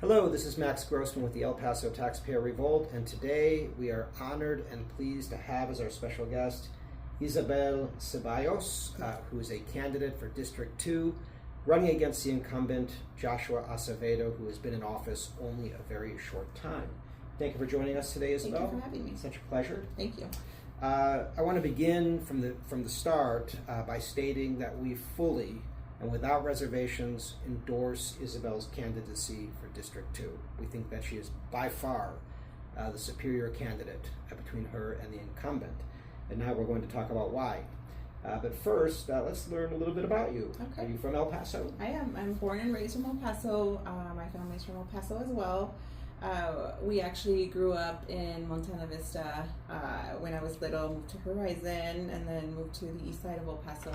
Hello, this is Max Grossman with the El Paso Taxpayer Revolt, and today we are honored and pleased to have as our special guest Isabel Ceballos, who is a candidate for District 2, running against the incumbent Joshua Acevedo, who has been in office only a very short time. Thank you for joining us today, Isabel. Thank you for having me. Such a pleasure. Thank you. I want to begin from the start by stating that we fully and without reservations endorse Isabel's candidacy for District 2. We think that she is by far the superior candidate between her and the incumbent. And now we're going to talk about why. But first, let's learn a little bit about you. Okay. Are you from El Paso? I am. I'm born and raised from El Paso. My family's from El Paso as well. We actually grew up in Montana Vista. When I was little, moved to Horizon and then moved to the east side of El Paso.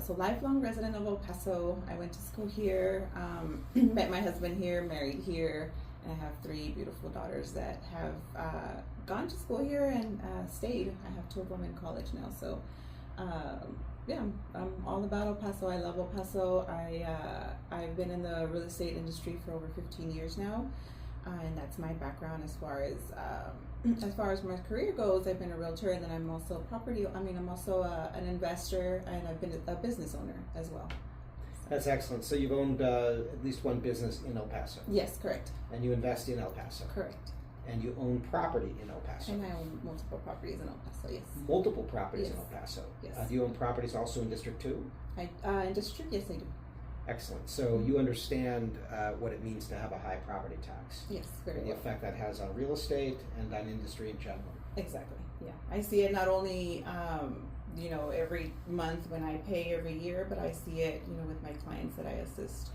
So lifelong resident of El Paso. I went to school here, met my husband here, married here, and I have three beautiful daughters that have gone to school here and stayed. I have two of them in college now. So I'm all about El Paso. I love El Paso. I've been in the real estate industry for over 15 years now. And that's my background as far as my career goes. I've been a realtor, and then I'm also I'm also an investor, and I've been a business owner as well. That's excellent. So you've owned at least one business in El Paso. Yes, correct. And you invest in El Paso. Correct. And you own property in El Paso. And I own multiple properties in El Paso, yes. Multiple properties Yes. in El Paso. Yes. Do you own properties also in District 2? In District, yes, I do. Excellent. So you understand what it means to have a high property tax. Yes, very And the well. effect that has on real estate and on industry in general. Exactly, yeah. I see it not only, every month when I pay every year, but I see it, with my clients that I assist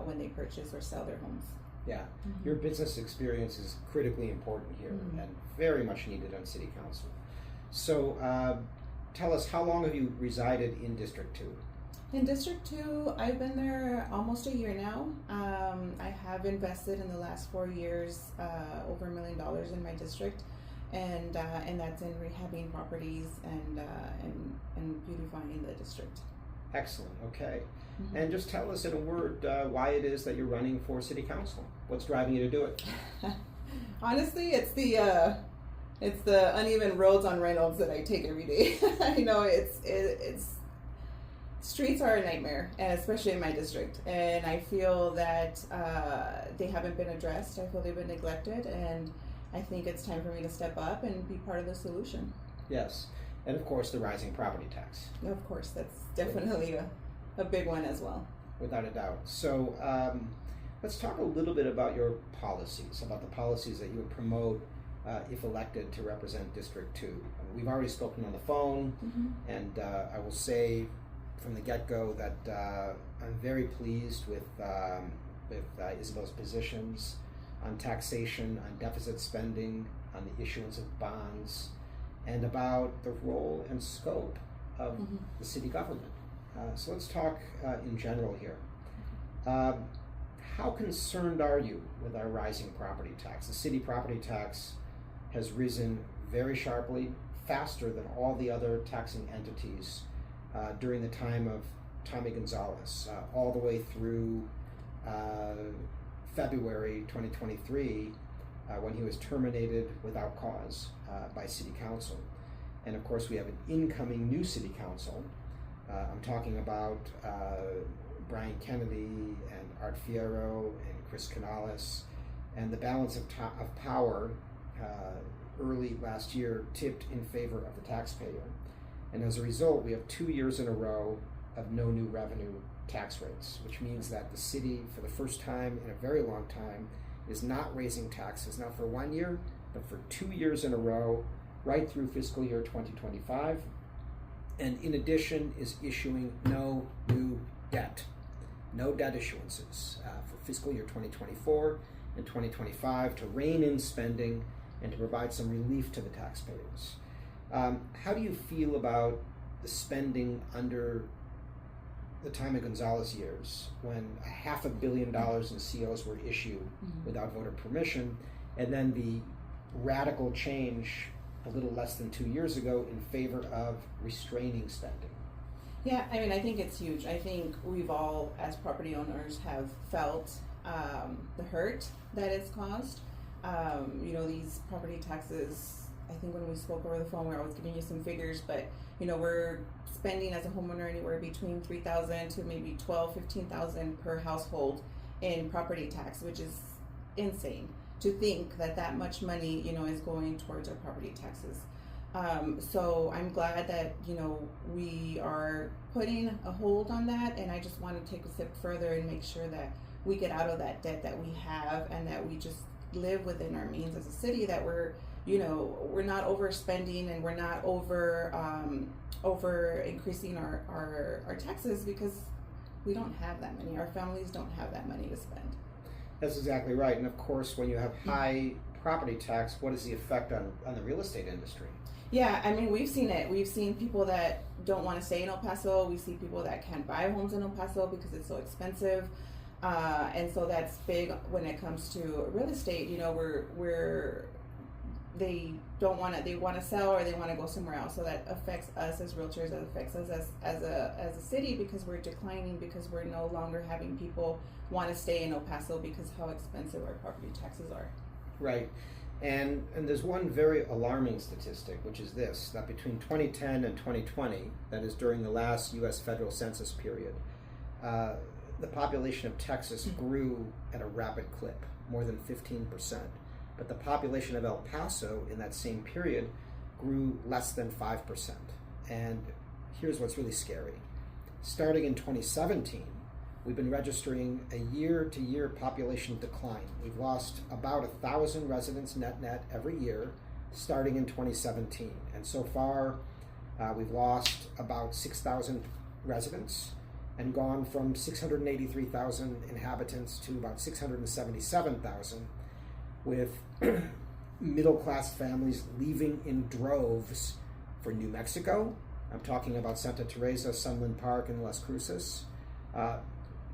when they purchase or sell their homes. Yeah. Mm-hmm. Your business experience is critically important here and very much needed on City Council. So tell us, how long have you resided in District 2? In District 2, I've been there almost a year now. I have invested in the last 4 years over $1 million in my district, and that's in rehabbing properties and beautifying the district. Excellent. Okay. Mm-hmm. And just tell us in a word why it is that you're running for City Council. What's driving you to do it? Honestly, it's the uneven roads on Reynolds that I take every day. I know it's streets are a nightmare, and especially in my district. And I feel that they haven't been addressed. I feel they've been neglected, and I think it's time for me to step up and be part of the solution. Yes. And of course, the rising property tax. Of course, that's definitely a big one as well. Without a doubt. So let's talk a little bit about your policies, about the policies that you would promote if elected to represent District 2. We've already spoken on the phone, and I will say from the get-go that I'm very pleased with Isabel's positions on taxation, on deficit spending, on the issuance of bonds, and about the role and scope of the city government. So let's talk in general here. How concerned are you with our rising property tax? The city property tax has risen very sharply, faster than all the other taxing entities during the time of Tommy Gonzalez, all the way through February 2023, when he was terminated without cause by City Council. And of course, we have an incoming new City Council. I'm talking about Brian Kennedy and Art Fierro and Chris Canales, and the balance of power early last year tipped in favor of the taxpayer. And as a result, we have 2 years in a row of no new revenue tax rates, which means that the city, for the first time in a very long time, is not raising taxes, not for 1 year, but for 2 years in a row, right through fiscal year 2025. And in addition, is issuing no new debt, no debt issuances for fiscal year 2024 and 2025 to rein in spending and to provide some relief to the taxpayers. How do you feel about the spending under the Tommy Gonzalez years, when $500 million in COs were issued without voter permission, and then the radical change a little less than 2 years ago in favor of restraining spending? Yeah, I mean, I think it's huge. I think we've all, as property owners, have felt the hurt that it's caused. These property taxes, I think when we spoke over the phone, where I was giving you some figures, but we're spending as a homeowner anywhere between $3,000 to maybe $12,000-15,000 per household in property tax, which is insane to think that much money is going towards our property taxes. So I'm glad that we are putting a hold on that, and I just want to take a step further and make sure that we get out of that debt that we have, and that we just live within our means as a city, that we're not overspending, and we're not over increasing our taxes, because we don't have that money. Our families don't have that money to spend. That's exactly right. And of course, when you have high property tax, what is the effect on the real estate industry? Yeah, I mean, we've seen it. We've seen people that don't want to stay in El Paso. We see people that can't buy homes in El Paso because it's so expensive. And so that's big when it comes to real estate. They want to sell, or they want to go somewhere else. So that affects us as realtors. That affects us as a city, because we're declining, because we're no longer having people want to stay in El Paso because how expensive our property taxes are. Right. And there's one very alarming statistic, which is this, that between 2010 and 2020, that is during the last U.S. federal census period, the population of Texas grew at a rapid clip, more than 15%. But the population of El Paso in that same period grew less than 5%. And here's what's really scary. Starting in 2017, we've been registering a year-to-year population decline. We've lost about 1,000 residents net every year, starting in 2017. And so far, we've lost about 6,000 residents, and gone from 683,000 inhabitants to about 677,000, with middle-class families leaving in droves for New Mexico. I'm talking about Santa Teresa, Sunland Park, and Las Cruces,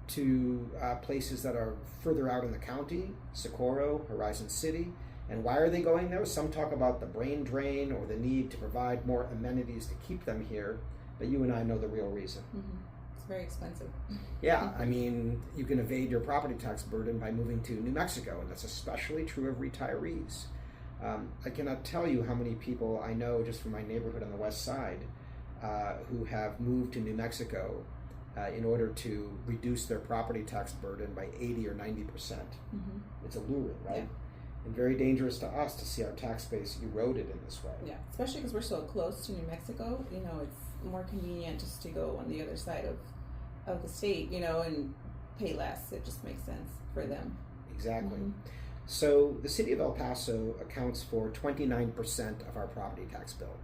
to places that are further out in the county, Socorro, Horizon City. And why are they going there? Some talk about the brain drain or the need to provide more amenities to keep them here, but you and I know the real reason. Mm-hmm. It's very expensive. Yeah, I mean, you can evade your property tax burden by moving to New Mexico, and that's especially true of retirees. I cannot tell you how many people I know just from my neighborhood on the west side who have moved to New Mexico in order to reduce their property tax burden by 80 or 90%. Mm-hmm. It's alluring, right? Yeah. And very dangerous to us to see our tax base eroded in this way. Yeah, especially because we're so close to New Mexico. It's more convenient just to go on the other side of the state, and pay less. It just makes sense for them. Exactly. Mm-hmm. So the city of El Paso accounts for 29% of our property tax bill.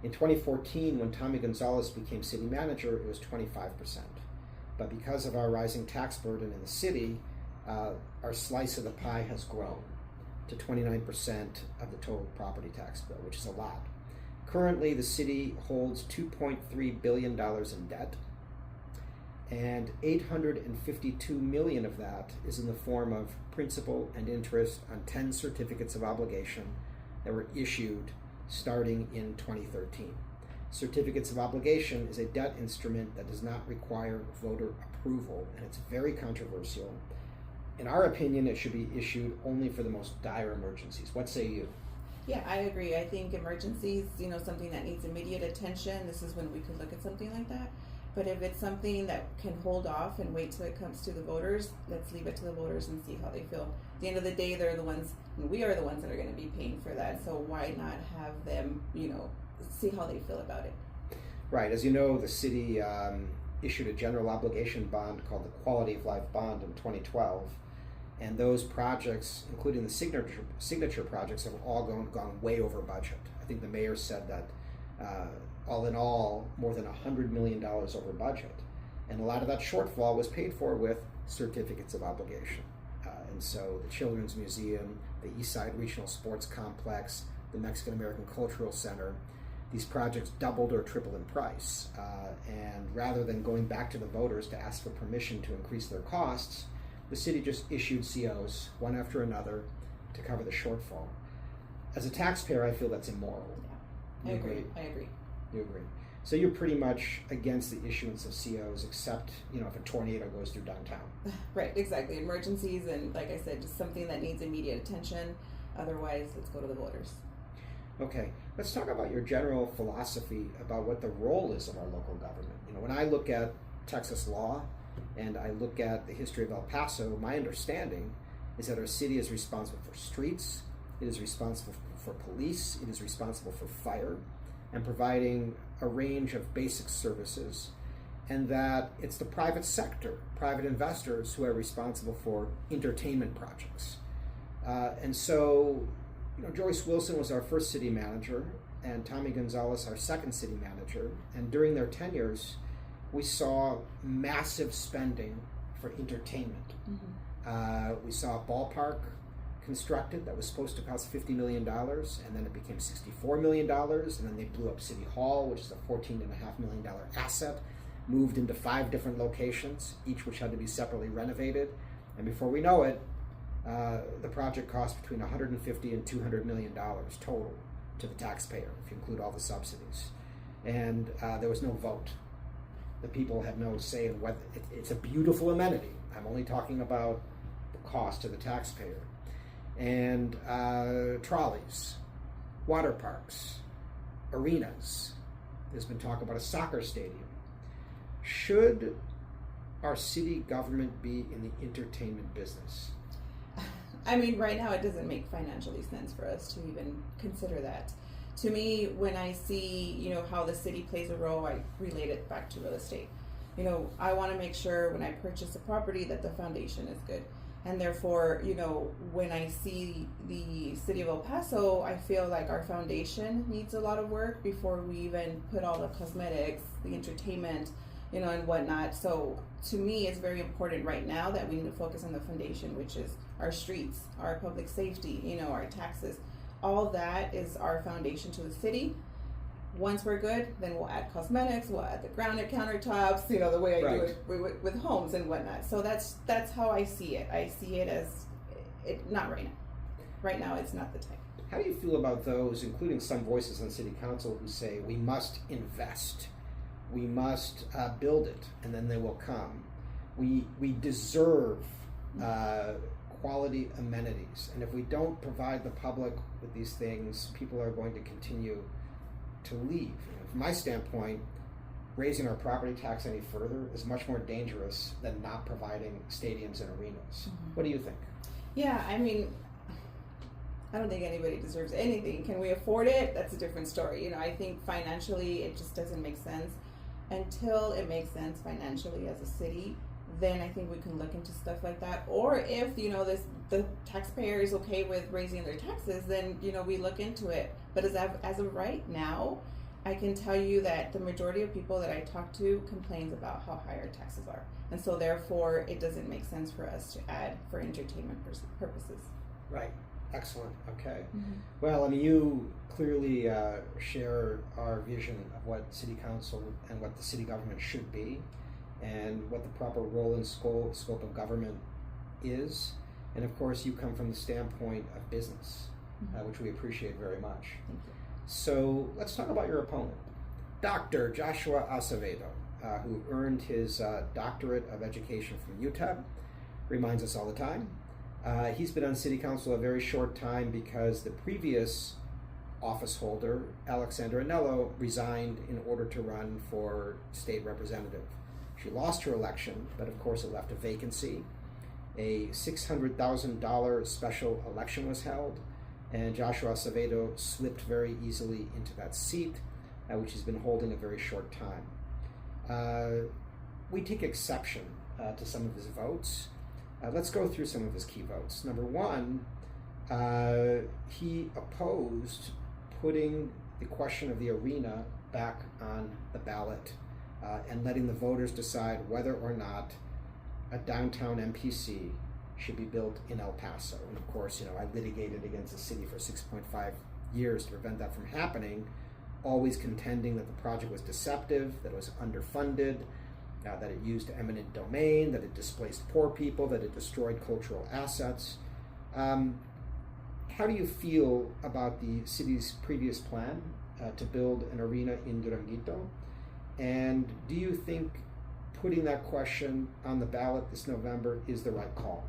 In 2014, when Tommy Gonzalez became city manager, it was 25%. But because of our rising tax burden in the city, our slice of the pie has grown to 29% of the total property tax bill, which is a lot. Currently, the city holds $2.3 billion in debt, and $852 million of that is in the form of principal and interest on 10 certificates of obligation that were issued starting in 2013. Certificates of obligation is a debt instrument that does not require voter approval, and it's very controversial. In our opinion, it should be issued only for the most dire emergencies. What say you? Yeah, I agree. I think emergencies, something that needs immediate attention, this is when we could look at something like that. But if it's something that can hold off and wait till it comes to the voters, let's leave it to the voters and see how they feel. At the end of the day, they're the ones, we are the ones that are going to be paying for that. So why not have them, see how they feel about it? Right. As you know, the city issued a general obligation bond called the Quality of Life Bond in 2012. And those projects, including the signature projects, have all gone way over budget. I think the mayor said that all in all, more than $100 million over budget. And a lot of that shortfall was paid for with certificates of obligation. And so the Children's Museum, the Eastside Regional Sports Complex, the Mexican American Cultural Center, these projects doubled or tripled in price. And rather than going back to the voters to ask for permission to increase their costs, the city just issued COs, one after another, to cover the shortfall. As a taxpayer, I feel that's immoral. Yeah, I agree. You agree. So you're pretty much against the issuance of COs, except if a tornado goes through downtown. Right, exactly. Emergencies, and like I said, just something that needs immediate attention. Otherwise, let's go to the voters. Okay, let's talk about your general philosophy about what the role is of our local government. When I look at Texas law and I look at the history of El Paso, my understanding is that our city is responsible for streets, it is responsible for police, it is responsible for fire, and providing a range of basic services, and that it's the private sector, private investors, who are responsible for entertainment projects. And so, Joyce Wilson was our first city manager, and Tommy Gonzalez our second city manager, and during their tenures, we saw massive spending for entertainment. We saw a ballpark constructed that was supposed to cost $50 million, and then it became $64 million, and then they blew up City Hall, which is a $14.5 million asset, moved into 5 different locations, each which had to be separately renovated, and before we know it, the project cost between $150 and $200 million total to the taxpayer, if you include all the subsidies. And there was no vote. The people had no say in whether it's a beautiful amenity. I'm only talking about the cost to the taxpayer. And trolleys, water parks, arenas. There's been talk about a soccer stadium. Should our city government be in the entertainment business? I mean, right now it doesn't make financially sense for us to even consider that. To me, when I see, how the city plays a role, I relate it back to real estate. I want to make sure when I purchase a property that the foundation is good. And therefore, when I see the city of El Paso, I feel like our foundation needs a lot of work before we even put all the cosmetics, the entertainment, and whatnot. So to me, it's very important right now that we need to focus on the foundation, which is our streets, our public safety, our taxes. All that is our foundation to the city. Once we're good, then we'll add cosmetics, we'll add the granite countertops, the way I do it with homes and whatnot. So that's how I see it. I see it as, not right now. Right now, it's not the time. How do you feel about those, including some voices on city council, who say we must invest, we must build it, and then they will come. We deserve quality amenities, and if we don't provide the public with these things, people are going to continue to leave. From my standpoint, raising our property tax any further is much more dangerous than not providing stadiums and arenas. What do you think? Yeah, I mean, I don't think anybody deserves anything. Can we afford it? That's a different story. I think financially it just doesn't make sense. Until it makes sense financially as a city, then I think we can look into stuff like that. Or if, the taxpayer is okay with raising their taxes, then, we look into it. But as of right now, I can tell you that the majority of people that I talk to complains about how high our taxes are. And so therefore, it doesn't make sense for us to add for entertainment purposes. Right. Excellent. Okay. Well, you clearly share our vision of what city council and what the city government should be, and what the proper role and scope of government is. And of course, you come from the standpoint of business, which we appreciate very much. Thank you. So let's talk about your opponent, Dr. Joshua Acevedo, who earned his doctorate of education from UTEP, reminds us all the time. He's been on city council a very short time because the previous office holder, Alexandra Anello, resigned in order to run for state representative. She lost her election, but of course it left a vacancy. A $600,000 special election was held, and Joshua Acevedo slipped very easily into that seat, which he's been holding a very short time. We take exception to some of his votes. Let's go through some of his key votes. Number one, he opposed putting the question of the arena back on the ballot and letting the voters decide whether or not a downtown MPC should be built in El Paso. And of course, I litigated against the city for 6.5 years to prevent that from happening, always contending that the project was deceptive, that it was underfunded, that it used eminent domain, that it displaced poor people, that it destroyed cultural assets. How do you feel about the city's previous plan to build an arena in Duranguito? And do you think putting that question on the ballot this November is the right call?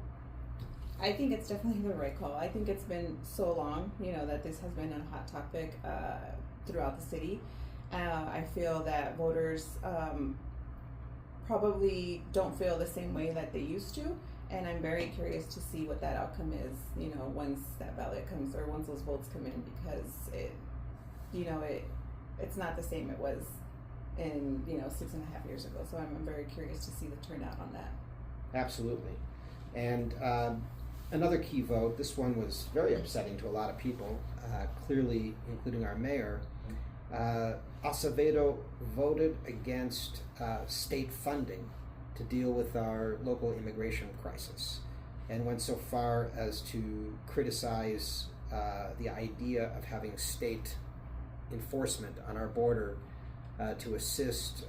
I think it's definitely the right call. I think it's been so long, that this has been a hot topic throughout the city. I feel that voters probably don't feel the same way that they used to, and I'm very curious to see what that outcome is, once that ballot comes, or once those votes come in, because it's not the same it was in 6.5 years ago. So I'm very curious to see the turnout on that. Absolutely. And another key vote, this one was very upsetting to a lot of people, clearly including our mayor. Acevedo voted against state funding to deal with our local immigration crisis, and went so far as to criticize the idea of having state enforcement on our border to assist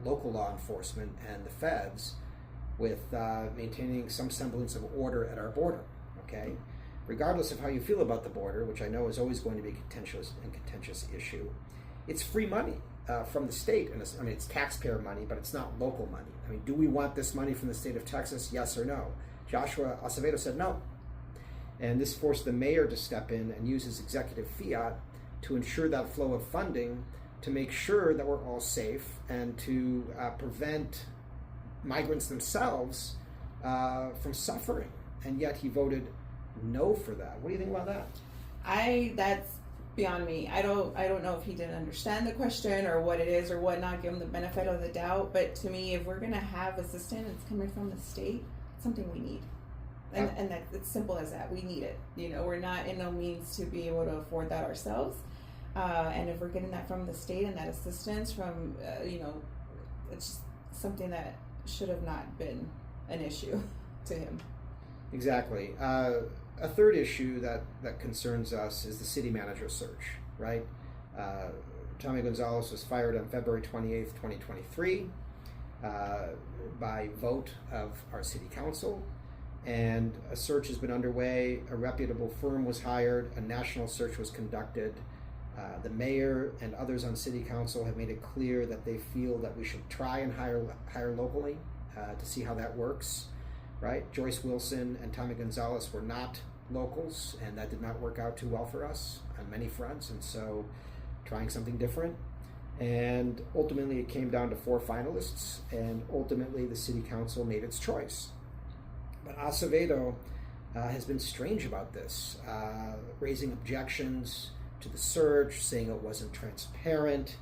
local law enforcement and the feds with maintaining some semblance of order at our border. Okay, regardless of how you feel about the border, which I know is always going to be a contentious issue, it's free money from the state, and it's taxpayer money, but it's not local money. I mean, do we want this money from the state of Texas? Yes or no? Joshua Acevedo said no, and this forced the mayor to step in and use his executive fiat to ensure that flow of funding, to make sure that we're all safe and to prevent migrants themselves from suffering. And yet he voted no for that. What do you think about that? That's beyond me. I don't know if he didn't understand the question or what it is or whatnot, give him the benefit of the doubt. But to me, if we're gonna have assistance coming from the state, it's something we need. And that it's simple as that. We need it. We're not in no means to be able to afford that ourselves. And if we're getting that from the state and that assistance from, it's just something that should have not been an issue to him. Exactly. A third issue that concerns us is the city manager search, right? Tommy Gonzalez was fired on February 28th, 2023 by vote of our city council, and a search has been underway. A reputable firm was hired, a national search was conducted. The mayor and others on city council have made it clear that they feel that we should try and hire locally to see how that works, right? Joyce Wilson and Tommy Gonzalez were not locals, and that did not work out too well for us on many fronts, and so trying something different. And ultimately it came down to 4 finalists, and ultimately the city council made its choice. But Acevedo has been strange about this, raising objections to the search, saying it wasn't transparent,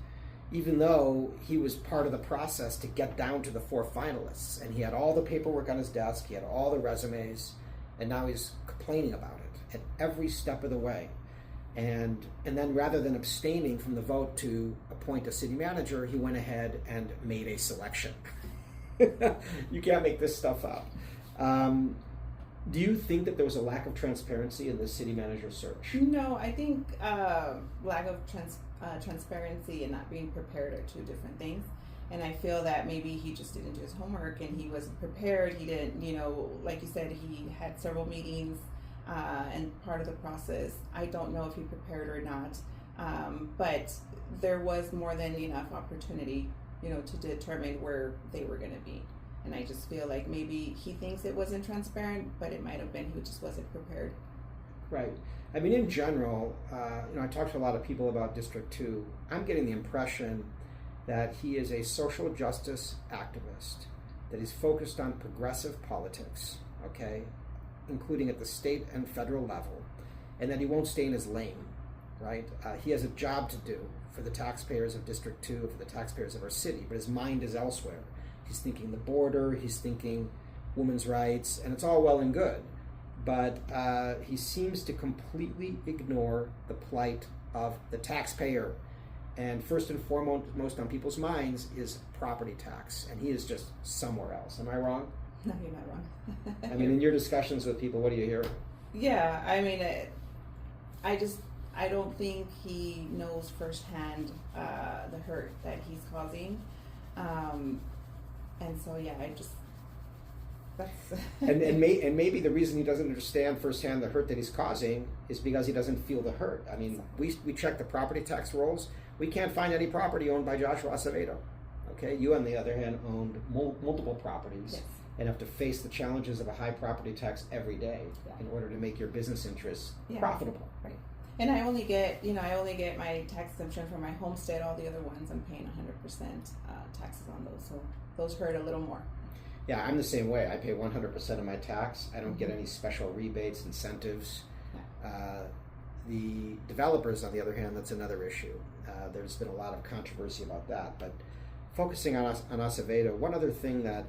even though he was part of the process to get down to the 4 finalists, and he had all the paperwork on his desk, he had all the resumes, and now he's complaining about it at every step of the way. And then rather than abstaining from the vote to appoint a city manager, he went ahead and made a selection. You can't make this stuff up. Do you think that there was a lack of transparency in the city manager search? No, I think lack of transparency and not being prepared are 2 different things. And I feel that maybe he just didn't do his homework and he wasn't prepared. He didn't, like you said, he had several meetings and part of the process. I don't know if he prepared or not, but there was more than enough opportunity, to determine where they were going to be. And I just feel like maybe he thinks it wasn't transparent, but it might have been he just wasn't prepared. Right. I mean, in general, I talked to a lot of people about District 2. I'm getting the impression that he is a social justice activist, that he's focused on progressive politics, okay, including at the state and federal level, and that he won't stay in his lane, right? He has a job to do for the taxpayers of District 2, for the taxpayers of our city, but his mind is elsewhere. He's thinking the border, he's thinking women's rights, and it's all well and good. But he seems to completely ignore the plight of the taxpayer. And first and foremost on people's minds is property tax. And he is just somewhere else. Am I wrong? No, you're not wrong. I mean, in your discussions with people, what do you hear? Yeah, I mean, I don't think he knows firsthand the hurt that he's causing. And so, yeah, that's and maybe the reason he doesn't understand firsthand the hurt that he's causing is because he doesn't feel the hurt. I mean, we check the property tax rolls. we can't find any property owned by Joshua Acevedo. Okay, you on the other hand owned multiple properties. Yes. And have to face the challenges of a high property tax every day in order to make your business interests profitable. Right. And I only get my tax exemption for my homestead. All the other ones, I'm paying 100% taxes on those. So those hurt a little more. Yeah, I'm the same way. I pay 100% of my tax. I don't get any special rebates, incentives. The developers, on the other hand, that's another issue. There's been a lot of controversy about that. But focusing on Acevedo, one other thing that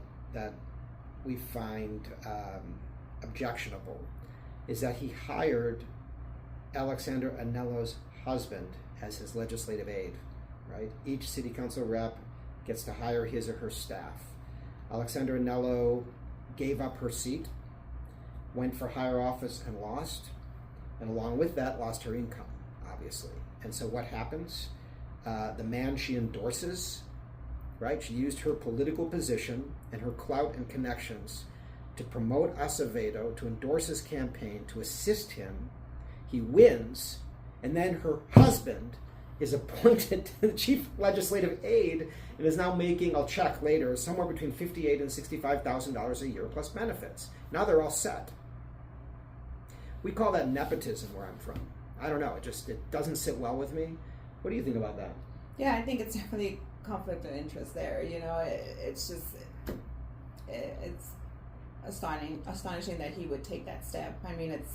we find objectionable is that he hired Alexander Anello's husband as his legislative aide, right? Each city council rep gets to hire his or her staff. Alexander Anello gave up her seat, went for higher office and lost, and along with that lost her income, obviously. And so what happens? The man she endorses, right? She used her political position and her clout and connections to promote Acevedo, to endorse his campaign, to assist him. He wins, and then her husband is appointed to the chief legislative aide and is now making, I'll check later, somewhere between $58,000 and $65,000 a year plus benefits. Now they're all set. We call that nepotism where I'm from. I don't know, it doesn't sit well with me. What do you think about that? Yeah, I think it's definitely conflict of interest there. It's astonishing that he would take that step. I mean, it's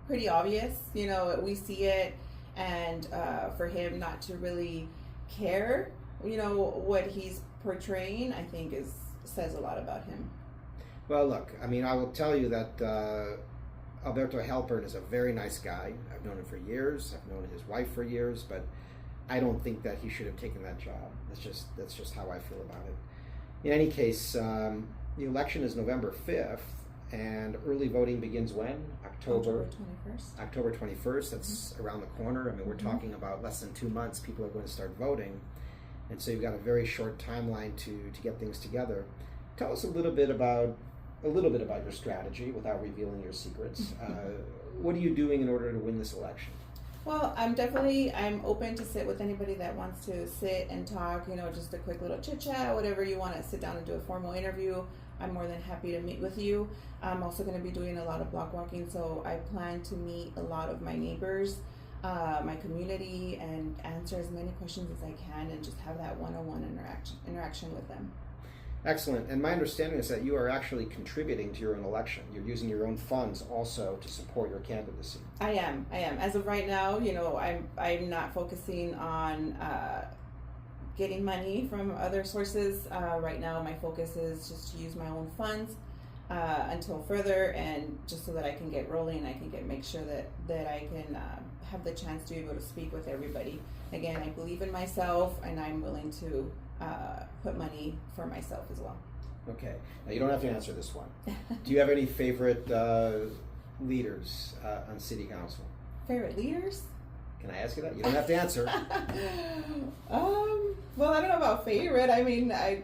pretty obvious, we see it, and for him not to really care, what he's portraying, I think says a lot about him. Well, look, I mean, I will tell you that Alberto Halpern is a very nice guy. I've known him for years. I've known his wife for years, but I don't think that he should have taken that job. That's just how I feel about it. In any case, the election is November 5th, and early voting begins when? October 21st. October 21st. That's around the corner. I mean, we're talking about less than 2 months. People are going to start voting, and so you've got a very short timeline to get things together. Tell us a little bit about your strategy without revealing your secrets. What are you doing in order to win this election? Well, I'm open to sit with anybody that wants to sit and talk, just a quick little chit chat, whatever you want to sit down and do a formal interview. I'm more than happy to meet with you. I'm also going to be doing a lot of block walking, so I plan to meet a lot of my neighbors, my community, and answer as many questions as I can and just have that one-on-one interaction with them. Excellent. And my understanding is that you are actually contributing to your own election. You're using your own funds also to support your candidacy. I am. As of right now, I'm not focusing on getting money from other sources. Right now, my focus is just to use my own funds until further, and just so that I can get rolling, I can make sure that I can have the chance to be able to speak with everybody. Again, I believe in myself, and I'm willing to put money for myself as well. Okay. Now, you don't have to answer this one. Do you have any favorite leaders on City Council? Favorite leaders? Can I ask you that? You don't have to answer. Well, I don't know about favorite. I mean, I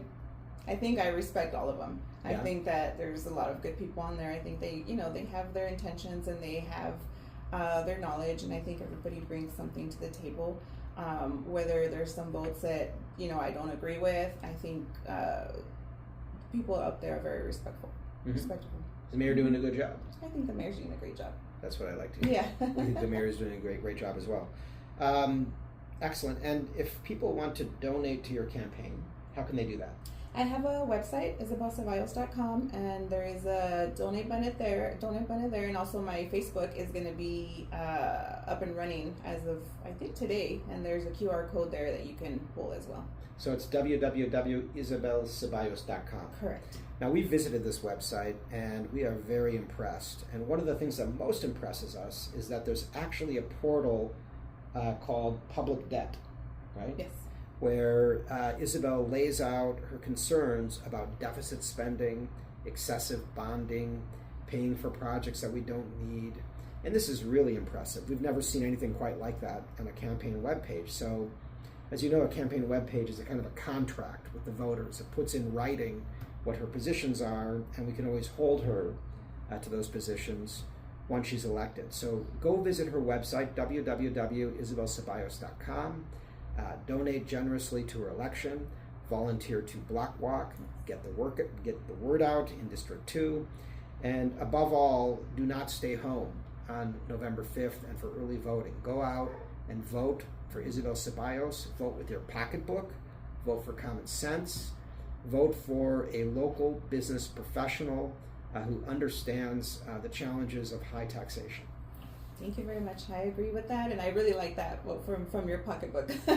think I respect all of them. Yeah. I think that there's a lot of good people on there. I think they have their intentions and they have their knowledge, and I think everybody brings something to the table. Whether there's some votes that I don't agree with, I think people up there are very respectful. Respectable. Is the mayor doing a good job? I think the mayor's doing a great job. That's what I like to hear. Yeah. I think the mayor's doing a great job as well. Excellent. And if people want to donate to your campaign, how can they do that? I have a website, isabelceballos.com, and there is a donate button there, and also my Facebook is going to be up and running as of, I think, today, and there's a QR code there that you can pull as well. So it's www.isabelceballos.com. Correct. Now, we visited this website, and we are very impressed. And one of the things that most impresses us is that there's actually a portal called Public Debt, right? Yes. Where Isabel lays out her concerns about deficit spending, excessive bonding, paying for projects that we don't need. And this is really impressive. We've never seen anything quite like that on a campaign webpage. So, as you know, a campaign webpage is a kind of a contract with the voters. It puts in writing what her positions are, and we can always hold her to those positions once she's elected. So go visit her website, www.isabelceballos.com. Donate generously to her election. Volunteer to block walk. Get the word out in District 2. And above all, do not stay home on November 5th and for early voting. Go out and vote for Isabel Ceballos. Vote with your pocketbook. Vote for common sense. Vote for a local business professional who understands the challenges of high taxation. Thank you very much. I agree with that, and I really like that from your pocketbook because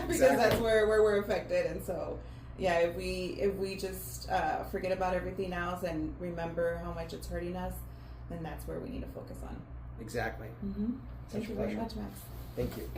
Exactly. that's where we're affected. And so, yeah, if we just forget about everything else and remember how much it's hurting us, then that's where we need to focus on. Exactly. Mm-hmm. Thank you very much, Max. Thank you.